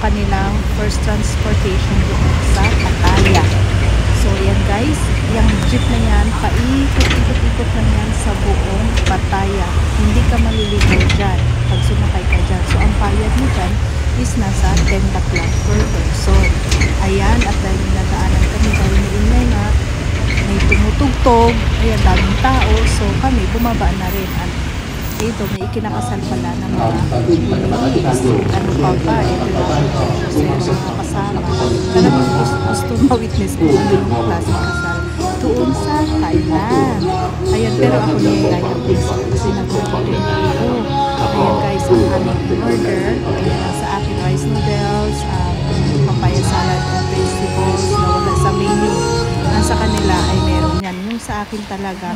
kanilang first transportation doon sa Pattaya. So yan guys, yung jeep na yan, paikot-ikot-ikot lang yan sa buong Pattaya. Hindi ka maliligaw dyan pag sumakay ka dyan. So ang bayad mo dyan is nasa 10 lakh lang per person. Ayan, at dahil nadaanan kami dahil maingay nga, may tumutugtog, ayan, daming tao, so kami bumaba na rin. At ito, may ikinakasal pala ng mga police, ano pa ba, ito lang, so yung mga kasama, talagang gusto ma-witness ko ano yung klaseng kasal doon sa Thailand. Ayan, pero ako niyayaya kasi nag-order ako. Ayan guys, ang aming order, ayan, ang sa akin rice noodles, papaya salad and vegetables na wala sa menu. Sa kanila ay meron yan. Yung sa akin talaga,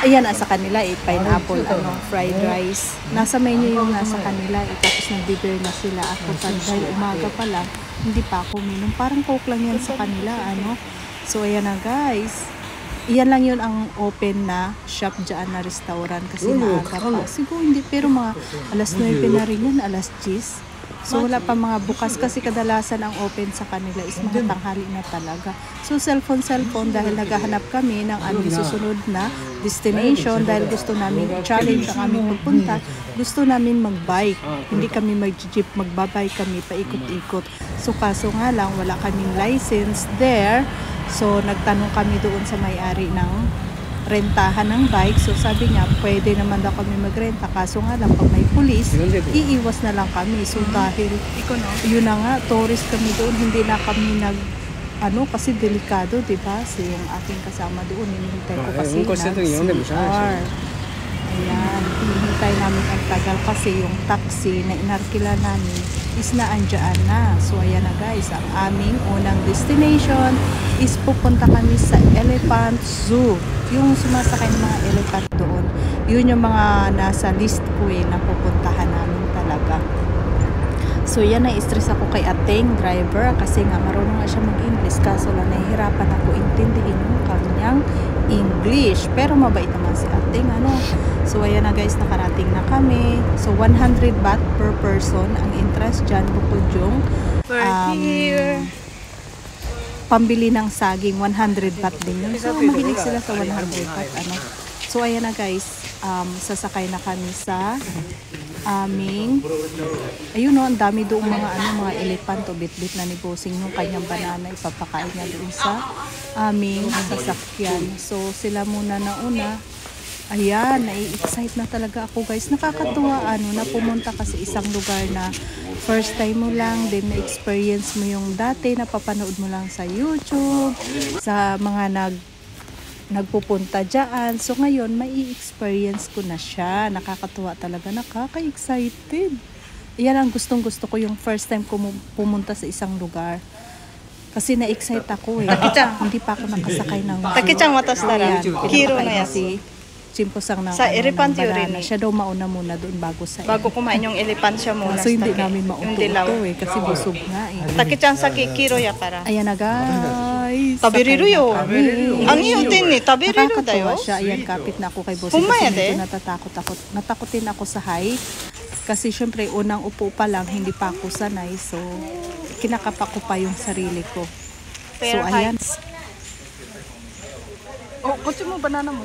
ayan, sa kanila pineapple, fried rice. Nasa menu yung nasa kanila, tapos nag-deliver na sila. Ako dahil umaga pa lang, hindi pa ako minum. Parang coke lang yan sa kanila, So, ayan na guys. Iyan lang yun ang open na shop dyan na restaurant kasi maaga pa. Siguro hindi, pero mga alas 9 na rin yan, alas 10. So wala pa mga bukas kasi kadalasan ang open sa kanila is mga tanghali na talaga. So cellphone dahil naghahanap kami ng aming susunod na destination dahil gusto namin i-challenge ang aming pagpunta. Gusto namin mag-bike. Hindi kami mag-jeep, magbabike kami paikot-ikot. So kaso nga lang wala kaming license there. So nagtanong kami doon sa may-ari ng rentahan ng bike. So sabi niya, pwede naman daw kami magrenta. Kaso nga lang, pag may pulis, iiwas na lang kami. So dahil, yun na nga, tourist kami doon, hindi na kami kasi delikado, diba? So yung aking kasama doon, hinihintay ko kasi nag-CR. Ayan, hinihintay namin ang tagal kasi yung taxi na inarkila namin is naandyan na. So ayan na guys, ang aming unang destination is pupunta kami sa Elephant Zoo. Yung sumasakay ng mga elephant doon, yun yung mga nasa list ko na pupuntahan namin talaga. So yan, na-stress ako kay ating driver kasi nga marunong nga siya mag-English, kaso lang nahihirapan ako intindihin yung kanyang English, pero mabait naman si ating So ayan na guys, nakarating na kami. So 100 baht per person ang interest dyan, bukod yung pambili ng saging, 100 baht din yun. So mahilig sila sa 100 baht. So ayan na guys, sasakay na kami sa aming, ayun ang dami doong mga elephant o bit-bit na ni Bossing nung kanyang banana, ipapakain niya doon sa aming sasakyan. So sila muna na una. Ayan, nai-excite na talaga ako guys. Nakakatuwa na pumunta kasi isang lugar na first time mo lang, then na-experience mo yung dati napapanood mo lang sa YouTube, sa mga nagpupunta dyan. So ngayon, may experience ko na siya. Nakakatuwa talaga, nakaka-excited. Yan ang gustong-gusto ko, yung first time ko pumunta sa isang lugar. Kasi na-excite ako Hindi pa ako nakasakay ng Takicang matas tara. Kiro na yan. Chimpusang ng sa elephant yun siya daw mauna muna doon bago kumain yung elephant siya muna. So hindi namin mauto kasi busog nga Takichan sa kikiro ya para. Ayan na guys. Tabiriru yo. Ang iyo din tabiriru dayo. Siya, ayan, kapit na ako kay boss. Kasi natakotin ako sa height. Kasi syempre unang upo pa lang, hindi pa ako sanay. So kinakapa ko pa yung sarili ko. So ayan. Oh, kotse mo banana mo.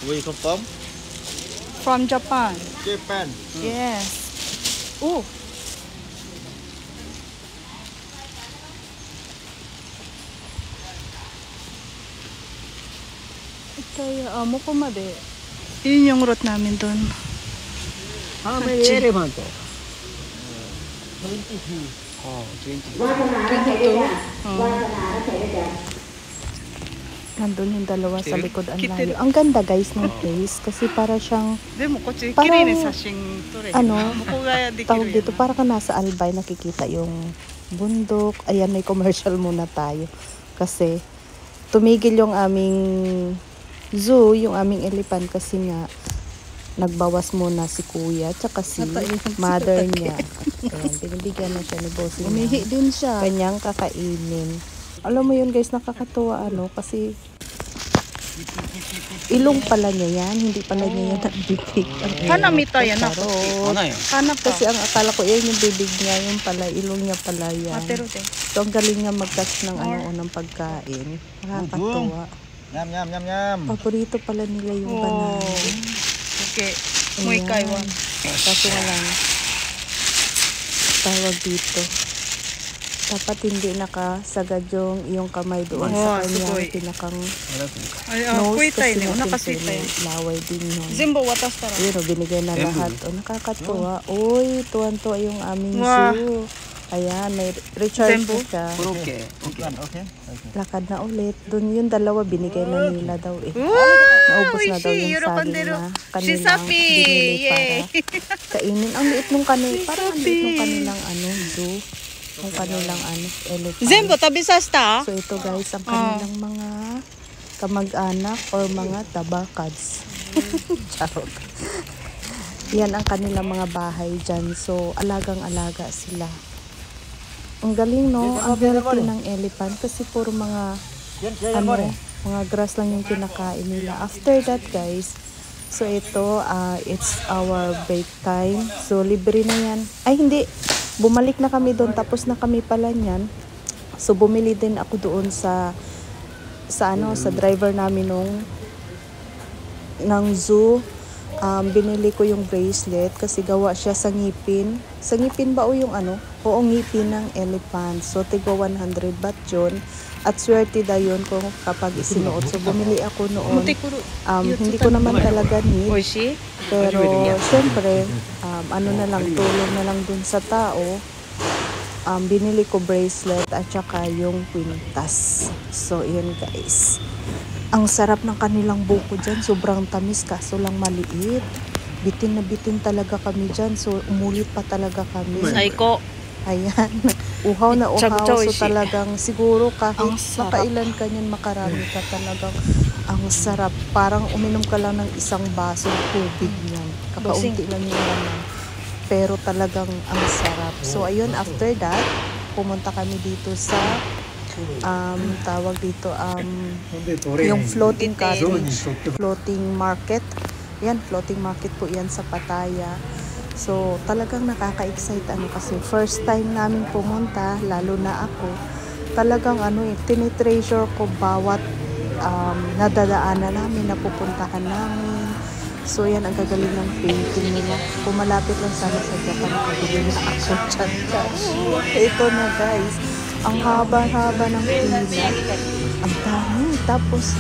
Where you come from? From Japan. Japan. Yes. Oh. Kaya amo ko made. Yun yung route namin doon. How many elephant? 22. Oh, 22. Nandun yung dalawa sa likod ang layo. Ang ganda guys ng place kasi para siyang tawag dito, para ka nasa Albay, nakikita yung bundok. Ayan, may commercial muna tayo kasi tumigil yung aming zoo, yung aming elephant kasi nga nagbawas muna si kuya tsaka si mother niya. Ayan, binibigyan na siya ni bossing Umihi din siya. kanyang kakainin. Alam mo yun guys, nakakatuwa kasi ilong pala niya yan, hindi pala niya yan nagbibig. Hanamita yan ako. Ano yun? Hanap ka. Kasi ang akala ko yan yung bibig niya, yung pala, ilong niya pala yan. Matero din. So ang galing niya mag-catch ng ng pagkain. Nakakatuwa. Yum, yum, yum, yum. Paborito pala nila yung banana. Okay. Muy Ayan. kaiwan. Kaso nga lang, tawag dito. Dapat hindi nakasagad yung iyong kamay doon sa kanya. sukoy. Pinakang Ay, nose kuita kasi yun. natin Nakasita yun. laway din yun. Zimbo, watas tara. Ayun, binigay na lahat. Nakakatuwa. Uy, tuwan-tuwa yung aming Wow. zoo. Ayan, may recharge Zembo? na siya. Okay. Okay. Lakad na ulit. Doon yung dalawa, binigay na nila daw eh. Wow! Naubos na daw yung Euro saging pandero. na She's kanilang happy! binili Yay! para kainin. Ang liit nung parang ang liit nung kanilang zoo. Yung kanilang elephant. Zimbo, tabi sa sta. So ito guys, ang kanilang mga kamag-anak or mga tabakads. Charot. Yan ang kanilang mga bahay dyan. So alagang-alaga sila. Ang galing no, ang healthy ng elephant kasi puro mga mga grass lang yung kinakain nila. After that guys, so ito it's our break time. So libre na yan. Ay hindi, bumalik na kami doon, tapos na kami pala niyan. So bumili din ako doon sa driver namin ng zoo. Binili ko yung bracelet kasi gawa siya sa ngipin. Sa ngipin ba o yung Oo, ngipin ng elephant. So tigwa 100 baht yun. At swerte da yun kung kapag isinuot. So bumili ako noon. Hindi ko naman talaga need. Oishi? Pero syempre, na lang, tulong na lang dun sa tao. Binili ko bracelet at saka yung kwintas. So yun guys. Ang sarap ng kanilang buko dyan. Sobrang tamis kaso lang maliit. Bitin na bitin talaga kami dyan. So umulit pa talaga kami. Saiko. Ayan. Uhaw na uhaw. Chagchoy So siya. talagang siguro kahit Ang sarap. makailan ka niyan, makarami ka talagang ang sarap. Parang uminom ka lang ng isang baso tubig niyan. Kakaunti lang yung laman. Pero talagang ang sarap. So ayun, after that, pumunta kami dito sa tawag dito yung floating cottage, floating market. Yan, floating market po yan sa Pattaya. So talagang nakaka-excite kasi first time namin pumunta, lalo na ako. Talagang tinitreasure ko bawat nadadaanan namin, napupuntahan namin. So yan, ang gagaling ng painting nila. Pumalapit lang sana sa Japan, nakabili na ako dyan. Ito na guys, ang haba-haba ng pila. Ang dami. Tapos,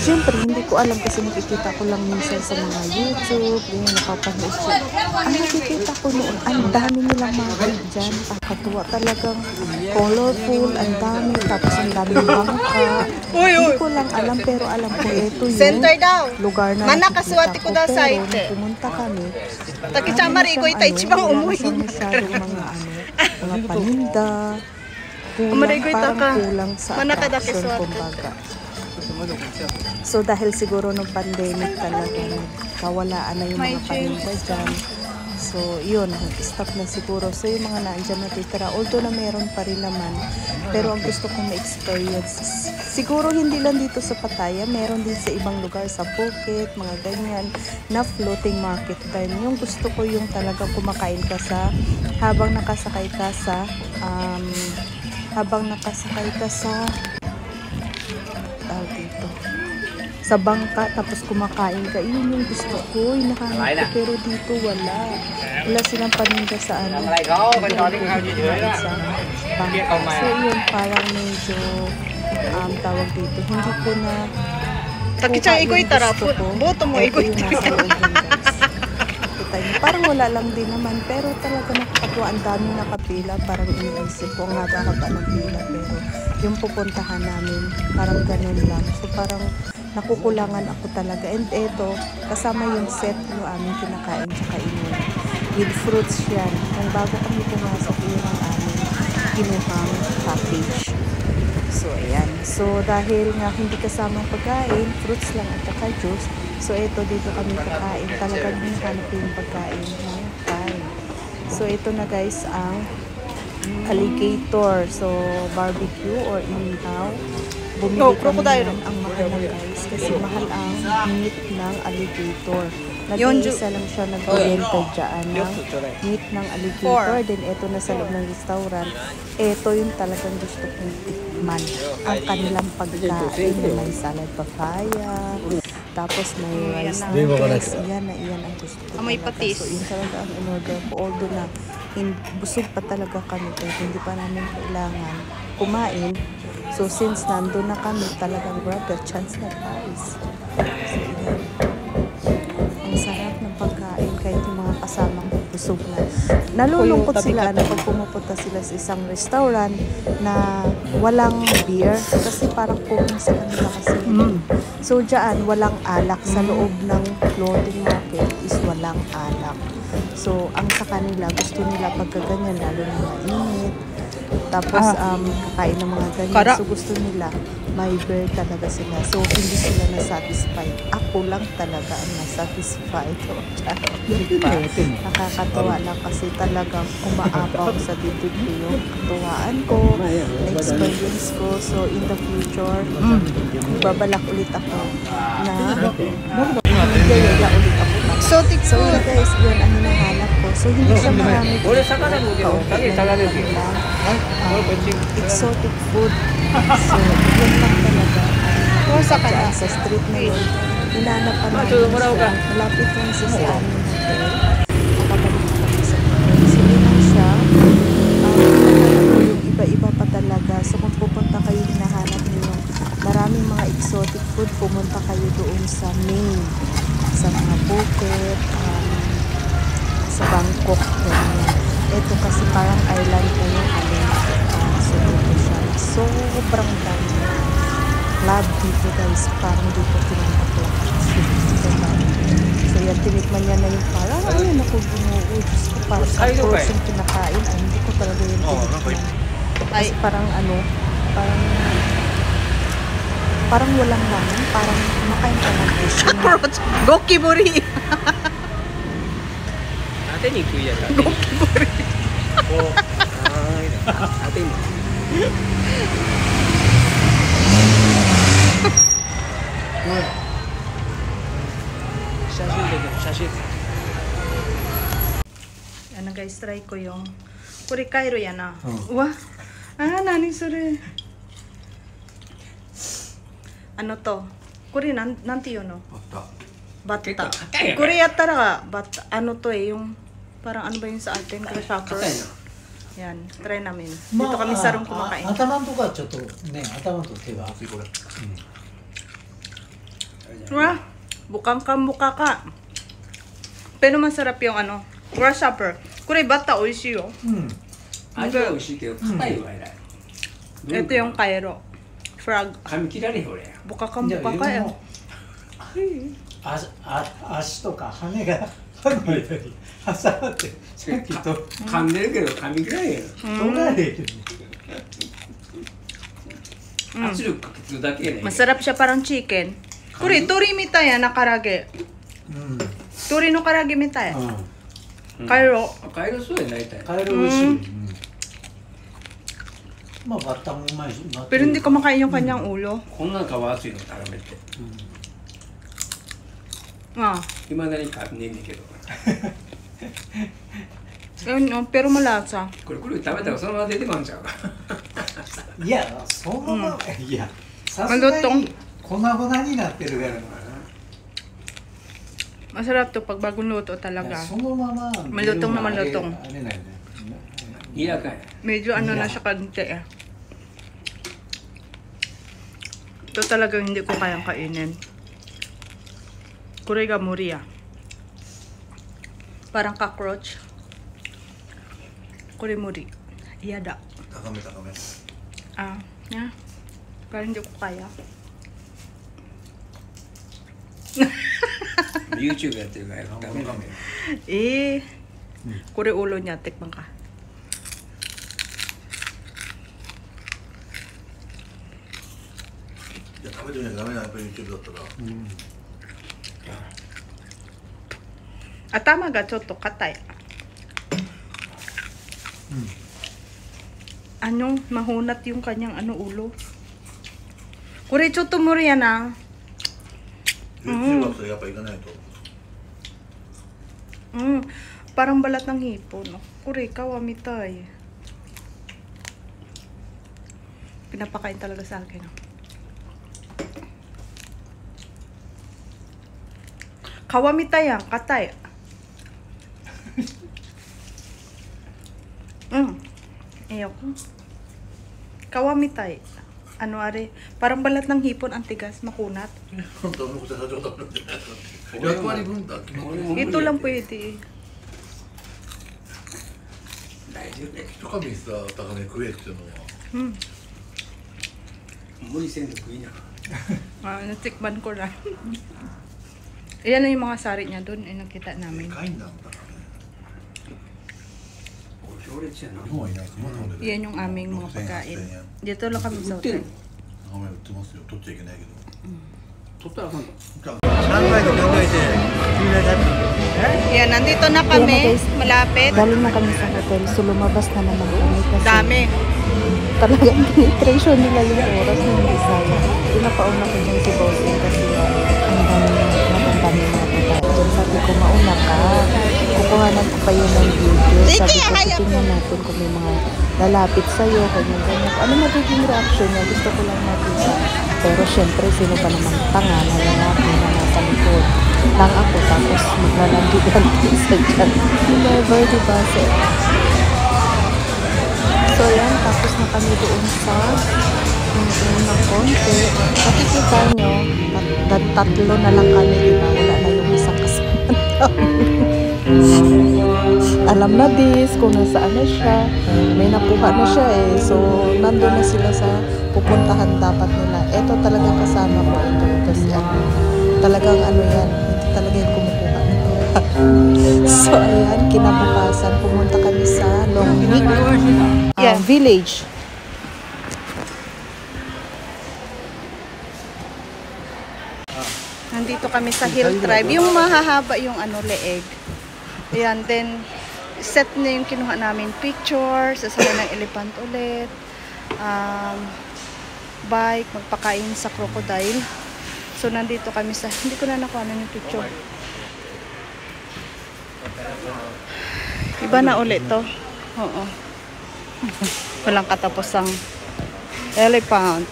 syempre, hindi ko alam kasi nakikita ko lang minsan sa mga YouTube, yung napapanood ko. Ang nakikita ko noon, ang dami nilang mga guide dyan. Nakakatuwa talagang colorful, ang dami. Tapos ang daming bangka. Hindi ko lang alam, pero alam ko ito yung Center daw. lugar na Mana nakikita kaswati ko daw sa Pero ite. nung pumunta kami, Takichamari ko ita ichibang umuwi. masyadong mga paninda. Umaray ko ita Parang ka. kulang sa Mana ka attraction, dakiswat. kumbaga. So dahil siguro nung pandemic talaga kawalaan na yung mga paninda dyan. So yun, stop na siguro. So yung mga naandyan natitira, although na meron pa rin naman, pero ang gusto kong ma-experience, siguro hindi lang dito sa Pattaya, meron din sa ibang lugar, sa Phuket, mga ganyan, na floating market din. Yung gusto ko yung talagang kumakain ka habang nakasakay ka sa dito sa bangka, tapos kumakain ka. Yun yung gusto ko, yung nakahanap ko, pero dito wala silang paninda sa sa bangka. So yun, parang medyo tawag dito, hindi ko na Takichang kuha iko yung itara. gusto ko. Boto mo Ito iko yung nasa loob yun, guys. Kita niyo, parang wala lang din naman, pero talaga nakakatuwa. Ang daming nakapila, parang iniisip ko ang haba-haba ng pila, pero yung pupuntahan namin parang ganun lang. So parang nakukulangan ako talaga. And eto, kasama yung set yung aming kinakain tsaka inuwi. With fruits yan. Kung bago kami pumasok, yun ang aming kinuhang package. So ayan. So dahil nga hindi kasama pagkain, fruits lang at saka juice, So ito dito kami kakain. Talagang hinahanap ko yung pagkain ng Thai. So ito na guys ang alligator. So barbecue or inihaw. Bumili kami yan. Ang mahal na guys. Kasi mahal ang meat ng alligator. Nag-iisa lang siya nag-oriente dyan ng meat ng alligator. Then ito na sa loob ng restaurant. Ito yung talagang gusto kong tikman. Ang kanilang pagkain. May salad papaya. Tapos may rice noodles. Iyan ang gusto ko. May talaga. patis. So yun talaga ang in-order ko. Although na busog pa talaga kami. Pero hindi pa namin kailangan kumain. So since nandun na kami, talagang grab the chance na guys. So yun. Ang sarap ng pagkain kahit yung mga kasama ko busog na. Nalulungkot sila na pag pumupunta sila sa isang restaurant na walang beer kasi parang kulang sa kanila kasi. So dyan, walang alak. Sa loob ng floating market is walang alak. So ang sa kanila, gusto nila pagkaganyan, lalo na mainit. Tapos kakain ng mga ganyan. So gusto nila may beer talaga sila. So hindi sila na-satisfied. Ako lang talaga ang na-satisfied. Diba? Nakakatawa lang kasi talagang umaapaw sa dibdib ko yung katuwaan ko, experience ko. So in the future, babalak ulit ako na magayaya ulit ako. Exotic So food. guys, yun ang hinahanap ko. So hindi siya marami. Exotic food. So yun lang talaga. Dyan sa street na yun. Hinahanap pa namin siya. Malapit lang siya sa aming hotel. Nakabalik kami sa hotel. So yun lang siya. Hinahanap ko yung iba-iba pa talaga. So kung pupunta kayo, hinahanap niyo yung maraming mga exotic food. Pumunta kayo doon sa main. Sa mga Phuket, sa Bangkok, ganyan. Ito kasi parang island po yung so dito siya. Sobrang dami club dito guys. Parang dito tinatapos. So yan, tinikman niya na yung parang ayun ako ginoo. Diyos ko, parang sa person kinakain. Ay, hindi ko talaga yung tinikman. Kasi parang parang walang laman. Parang makain ka ng fish. Gokibori. 当てにくいやつ。ゴキブリ。こう。当てに。写真で写真。 Ano guys, try ko yung kurikairo yan ah. Wah! Nani sure. Ano to? Kuri, nanti yun no? Batta. Kuri yattara batta. Ano to yung parang ano ba yun sa atin? Grasshopper. Yan, try namin. Dito kami sarong kumakain. 頭のとこはちょっとね、頭と手が。 Wah! Bukang kambuka ka. Pero masarap yung ano, grasshopper. Kuri, batta, oishi yo. 味は美味しいけど硬いわえらい。 Ito yung kairo. Frog. 噛み切られへん俺や。 Buka kambuka ka yan. 足とか羽が歯の間に挟まってさっきと噛んでるけど噛み切られへん。取られる。圧力かけてるだけやねん。 Masarap siya parang chicken. Kuri, tori mitaya na karage. Tori no karage mitaya. Kairo. カエルそうやなりたい。カエル美味しい。まあバッタもうまいし。 Pero hindi ko makain yung kanyang ulo. こんな皮厚いの絡めて。 Ah. いまだに噛んでんねんけど。 Pero malasa. これ食べたらそのまま出てまうんちゃうか。いや、そのままいや、さすがに粉々になってるからな。 Masarap to pag bagong luto talaga. そのまま Malutong na malutong. あれなんやね。 嫌かい。 Medyo ano na siya kante eh. Ito talagang hindi ko kayang kainin. Kuriga muri ah. Parang cockroach. Kurimuri. Iyada. 高め高め Ah, yeah. Parang hindi ko kaya. YouTube やってるからダメだめ。 Eh, kuri ulo niya. Tikman ka. Atama ga chotto katay. Ano, mahunat yung kanyang ulo. Kore chotto mori yan ah. 10月やっぱ行かないと。 Parang balat ng hipon. No? Kore, kawamitay. Pinapakain talaga sa akin. No? Kawamitay yan, katay. Ayoko. Kawamitay. Ano are? Parang balat ng hipon, ang tigas, makunat. 本当は僕たちはちょっと分割分担決まってる。 Ito lang pwede. 一噛みさ高値食えっていうのは。無理せんで食いな。Natikman ko lang. Ayan na yung mga sari niya doon. Ay, nakita で namin. かいんだからね。 強烈やな。日本はいないです。まだ飲んでる。 Yan yung aming mga pagkain. Dito lang kami sa 売ってる hotel. ごめん売ってますよ。取っちゃいけないけど。 取ったらあかんの。 Yan, nandito na kami. Malapit. Galing na kami sa hotel. So lumabas na naman kami. Kasi Dami. talagang penetration nila yung oras ng Bisaya. Pinapauna ko dyan si Bossing kasi ang dami mga pagkain. Dyan sabi ko, mauna ka. Kukuhanan ko pa yun ng video. Sabi ko, titingnan natin kung may mga lalapit sa'yo, ganyan. Ano magiging reaction niya? Gusto ko lang makita. Pero syempre, sino pa namang tanga na lalaki na nasa likod. Lang ako, tapos maglalandigan sa dyan. Never, diba? So yan, tapos na kami doon sa ng konti. Nakikita nyo, tatlo na lang kami, diba? Wala na yung isang kasama alam na this, kung nasaan na siya. May nakuha na siya eh. So, nandun na sila sa pupuntahan dapat nila. Ito talaga kasama ko ito. Kasi talagang yan, hindi talaga yung kumukuha nito. So, ayan, kinabukasan, pumunta kami sa Longnik Village. Nandito kami sa Hill Tribe. Yung mahahaba yung leeg. Ayan, then set na yung kinuha namin picture, sasakay ng elephant ulit, bike, magpakain sa crocodile. So, nandito kami sa, hindi ko na nakuha na yung picture. Iba na ulit to. Oo. Walang katapos ang elephant.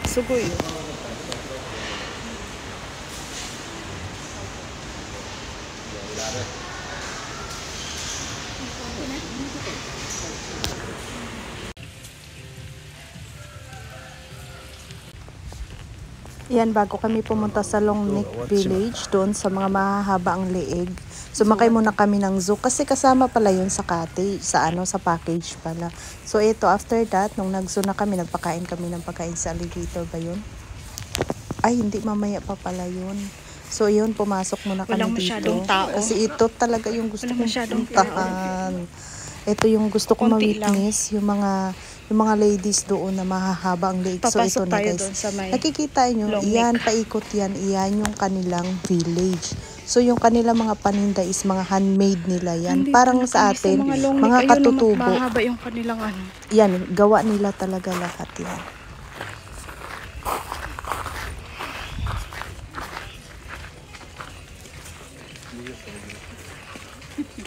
Sugoy. Yan, bago kami pumunta sa Longnik Village, doon sa mga mahahaba ang leeg. Sumakay muna kami ng zoo kasi kasama pala yun sa cottage, sa package pala. So ito, after that, nung nag-zoo na kami, nagpakain kami ng pagkain sa alligator ba yun? Ay, hindi, mamaya pa pala yun. So yun, pumasok muna kami Walang dito. masyadong tao. Kasi ito talaga yung gusto Walang kong masyadong puntahan. Ito yung gusto ko Konti ma-witness, yung mga ladies doon na mahahaba ang leeg. So ito Papasok na tayo guys. doon sa may Nakikita nyo, Longnik. iyan, paikot yan, iyan yung kanilang village. So yung kanilang mga paninda is mga handmade nila yan. Nandito Parang na sa kami atin, Longnik. mga Ayun, katutubo. mahaba yung kanilang Yan, gawa nila talaga lahat yan.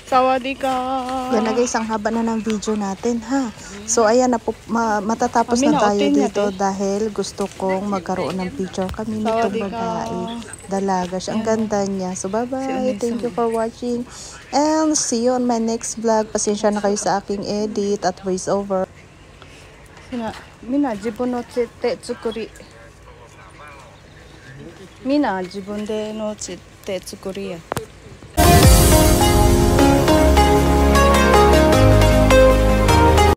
Sawadika. Yan na guys, ang haba na ng video natin ha. So ayan, matatapos Kami na na, tayo open na, dito dahil gusto kong magkaroon ng picture kami nitong Sawadee ka. babae. Dalaga siya. Ang ganda niya. So bye bye. Thank you for watching. And see you on my next vlog. Pasensya na kayo sa aking edit at voice over. Mina, jibun no te tsukuri. Mina, jibun de no te tsukuri ya.